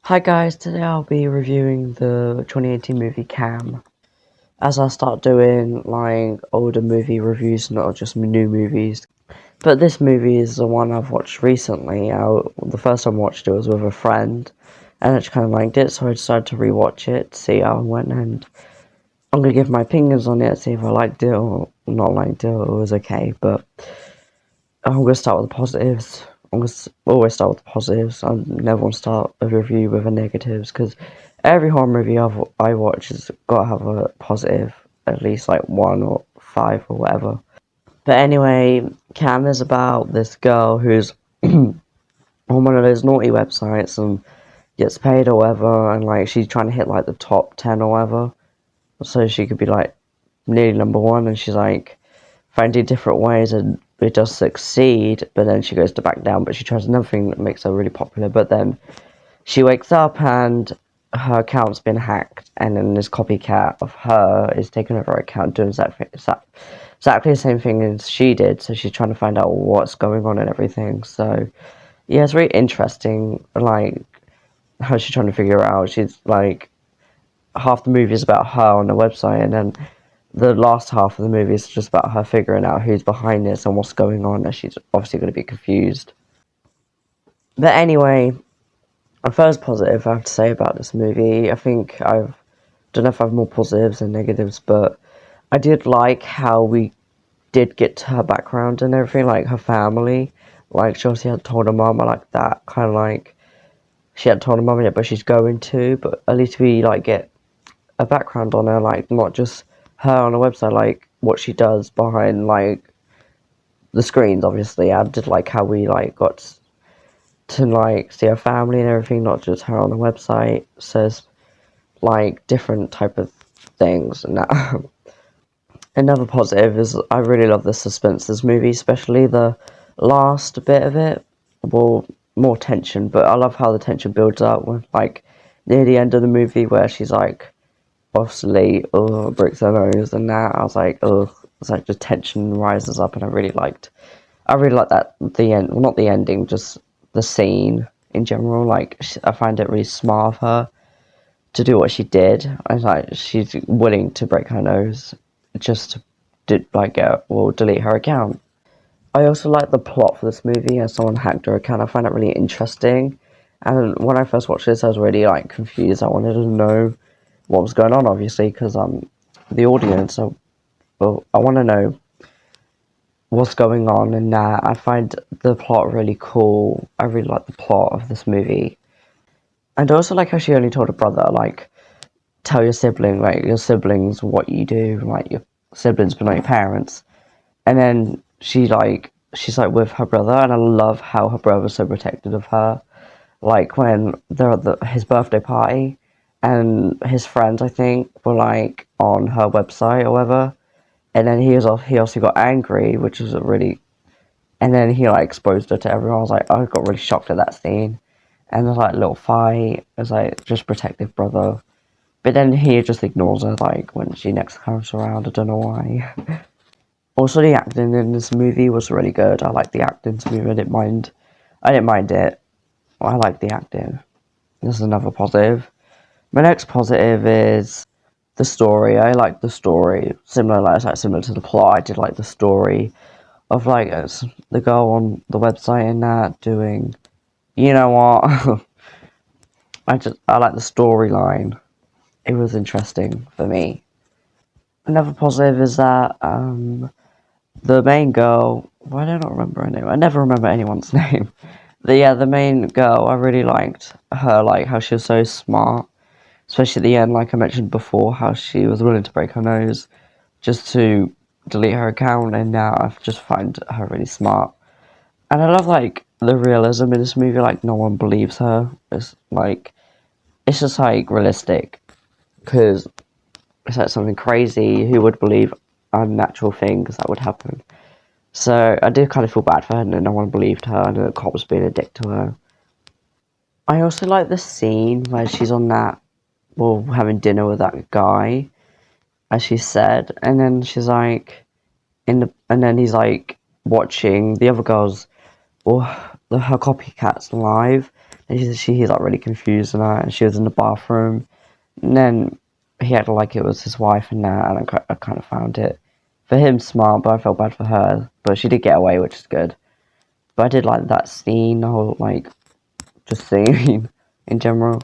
Hi guys, today I'll be reviewing the 2018 movie Cam. As I start doing like older movie reviews, not just new movies. But this movie is the one I've watched recently. The first time I watched it was with a friend, and I just kind of liked it, so I decided to rewatch it, see how it went, and I'm gonna give my opinions on it, see if I liked it or not liked it, or it was okay. But I'm gonna start with the positives. I'm gonna always start with the positives. I never want to start a review with the negatives because every horror movie I watch has got to have a positive, at least like one or five or whatever. But anyway, Cam is about this girl who's on one of those naughty websites and gets paid or whatever, and like she's trying to hit like the top 10 or whatever, so she could be like nearly number one, and she's like finding different ways and it does succeed, but then she goes to back down, but she tries another thing that makes her really popular, but then she wakes up and her account's been hacked, and then this copycat of her is taking over her account doing exactly the same thing as she did, so she's trying to find out what's going on and everything. So yeah, it's really interesting, like how she's trying to figure it out. She's like, half the movie is about her on the website, and then the last half of the movie is just about her figuring out who's behind this and what's going on, and she's obviously going to be confused. But anyway, the first positive I have to say about this movie, I think don't know if I have more positives than negatives, but I did like how we did get to her background and everything, like her family. Like, she obviously had told her mum, I like that, kind of like, she hadn't told her mum yet, but she's going to, but at least we, like, get a background on her, like, not just her on a website, like, what she does behind, like, the screens, obviously. I did like how we, like, got to, like, see her family and everything, not just her on the website. So it's, like, different type of things and that. Another positive is I really love the suspense this movie, especially the last bit of it. Well, more tension, but I love how the tension builds up when, like, near the end of the movie where she's, like, obviously, breaks her nose and that. I was like, it's like the tension rises up, and I really like that, the end, well, not the ending, just the scene in general. Like, I find it really smart of her to do what she did. I was like, she's willing to break her nose just to, like, delete her account. I also like the plot for this movie, as someone hacked her account. I find it really interesting. And when I first watched this, I was really, like, confused. I wanted to know what was going on, obviously, because I'm the audience. So, well, I want to know what's going on, and I find the plot really cool. I really like the plot of this movie. And I also like how she only told her brother, like, tell your sibling, like, your siblings what you do, like, your siblings but not your parents. And then she's like with her brother, and I love how her brother's so protective of her. Like, when they're at his birthday party, and his friends, I think, were like on her website or whatever, and then he also got angry, which was a really, and then he like exposed her to everyone. I was like, I got really shocked at that scene, and there's like a little fight. It was like just protective brother, but then he just ignores her like when she next comes around. I don't know why. Also, the acting in this movie was really good. I liked the acting in this movie. I didn't mind it. I liked the acting. This is another positive. My next positive is the story. I like the story. Similar to the plot. I did like the story of, like, the girl on the website and that doing, you know what? I like the storyline. It was interesting for me. Another positive is that the main girl. Why do I not remember her name? I never remember anyone's name. The main girl. I really liked her. Like, how she was so smart, especially at the end, like I mentioned before, how she was willing to break her nose just to delete her account, and now I just find her really smart. And I love, like, the realism in this movie, like, no one believes her. It's like, it's just, like, realistic, because it's like something crazy, who would believe unnatural things that would happen? So I did kind of feel bad for her, and no one believed her, and the cop was being a dick to her. I also like the scene where she's on that, well, having dinner with that guy, as she said, and then she's like, and then he's like watching the other girls, or her copycats live, and he's like really confused and that, and she was in the bathroom, and then he acted like it was his wife and that, and I kind of found it for him smart, but I felt bad for her. But she did get away, which is good. But I did like that scene, the whole like just scene in general.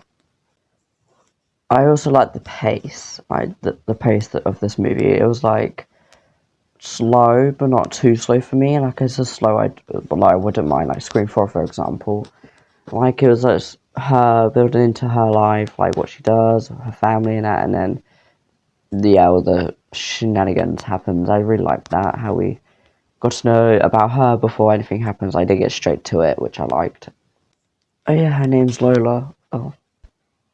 I also like the pace, like the pace of this movie. It was like slow, but not too slow for me. Like it's a slow, I wouldn't mind. Like Scream 4, for example. Like it was like her building into her life, like what she does, her family and that, and then all the shenanigans happens. I really like that, how we got to know about her before anything happens. I did get straight to it, which I liked. Oh yeah, her name's Lola. Oh,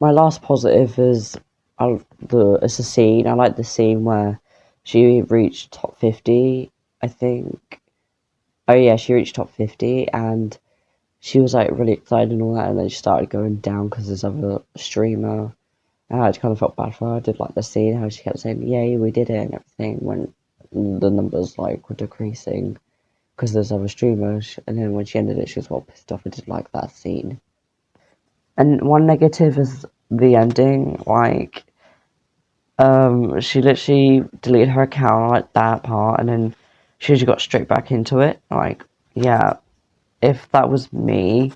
my last positive is it's a scene. I like the scene where she reached top 50. I think. Oh yeah, she reached top 50, and she was like really excited and all that, and then she started going down because this other streamer. And I kind of felt bad for her. I did like the scene how she kept saying, "Yay, we did it" and everything when the numbers like were decreasing because there's other streamers. And then when she ended it, she was all pissed off. I did like that scene. And one negative is the ending. Like, she literally deleted her account, like that part, and then she just got straight back into it. Like, yeah, if that was me,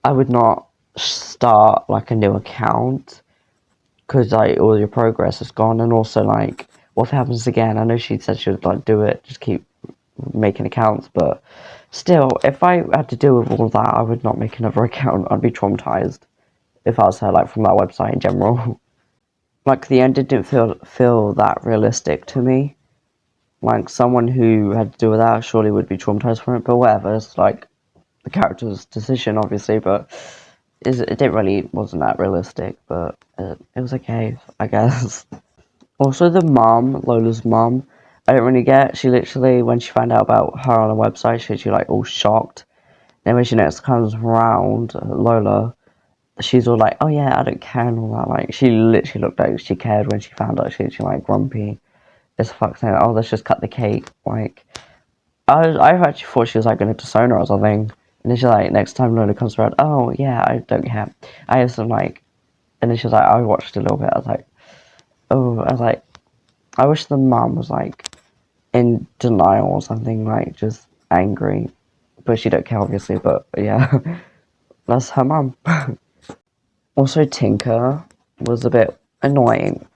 I would not start like a new account because like all your progress is gone, and also like what happens again. I know she said she would like do it, just keep making accounts, but still, if I had to deal with all that, I would not make another account. I'd be traumatized if I was her, like from that website in general. Like the ending didn't feel that realistic to me. Like someone who had to deal with that surely would be traumatized from it, but whatever. It's like the character's decision, obviously, but it didn't really wasn't that realistic. But it was okay, I guess. Also, the mom, Lola's mom, I don't really get. She literally, when she found out about her on the website, she like all shocked. Then when she next comes around, Lola, she's all like, "Oh yeah, I don't care" and all that. Like she literally looked like she cared when she found out. She like grumpy as fuck, saying, "Oh, let's just cut the cake." Like I actually thought she was like going to disown her or something. And then she's like, next time Lola comes around, "Oh yeah, I don't care." I have some like, and then she's like, I watched a little bit. I was like, oh, I was like, I wish the mom was like in denial or something, like just angry. But she don't care, obviously. But yeah, that's her mom. Also, Tinker was a bit annoying.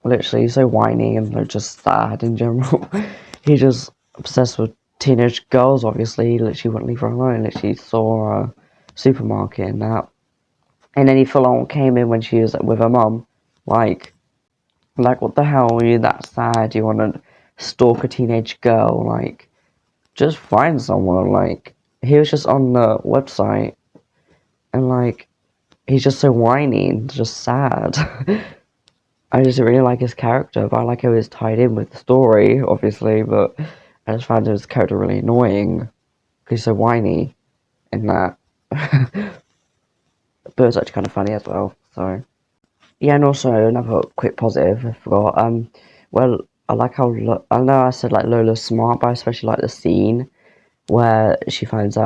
Literally, so whiny and just sad in general. He just obsessed with teenage girls, obviously. He literally wouldn't leave her alone. Literally saw a supermarket and that. And then he full on came in when she was with her mum. Like, what the hell? Are you that sad? You want to stalk a teenage girl? Like, just find someone. Like, he was just on the website and, like, he's just so whiny and just sad. I just really like his character, but I like how he's tied in with the story, obviously, but I just found his character really annoying because he's so whiny in that. But it's actually kind of funny as well, so. Yeah, and also another quick positive, I forgot. Well, I like how, I know I said like Lola's smart, but I especially like the scene where she finds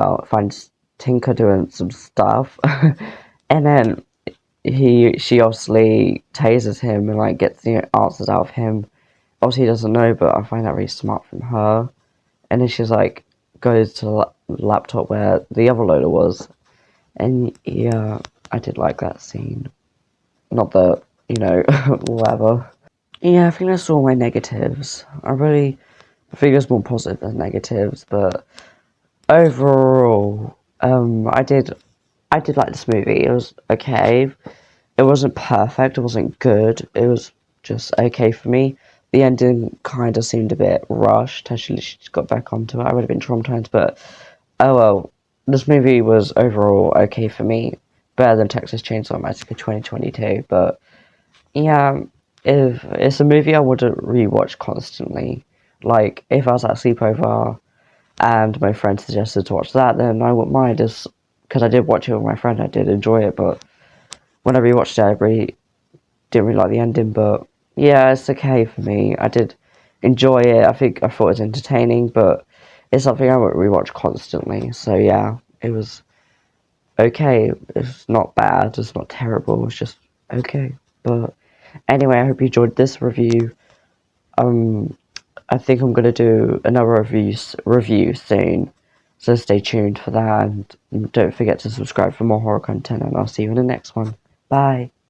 Tinker doing some stuff, and then she obviously tases him and like gets the answers out of him. Obviously he doesn't know, but I find that really smart from her. And then she's like goes to the laptop where the other Lola was, and yeah, I did like that scene. Not that whatever. Yeah, I think that's all my negatives. I think it's more positive than negatives, but overall, I did like this movie. It was okay. It wasn't perfect. It wasn't good. It was just okay for me. The ending kind of seemed a bit rushed. Actually, she just got back onto it. I would have been traumatized, but oh well. This movie was overall okay for me. Better than Texas Chainsaw Massacre 2022, but yeah, if it's a movie I wouldn't rewatch constantly. Like if I was at a sleepover and my friend suggested to watch that, then I wouldn't mind. Because I did watch it with my friend, I did enjoy it. But when I rewatched it, I really didn't really like the ending. But yeah, it's okay for me. I did enjoy it. I thought it was entertaining, but it's something I won't rewatch constantly. So yeah, it was okay. It's not bad, it's not terrible, it's just okay. But anyway, I hope you enjoyed this review. I think I'm gonna do another review soon, so stay tuned for that, and don't forget to subscribe for more horror content, and I'll see you in the next one. Bye.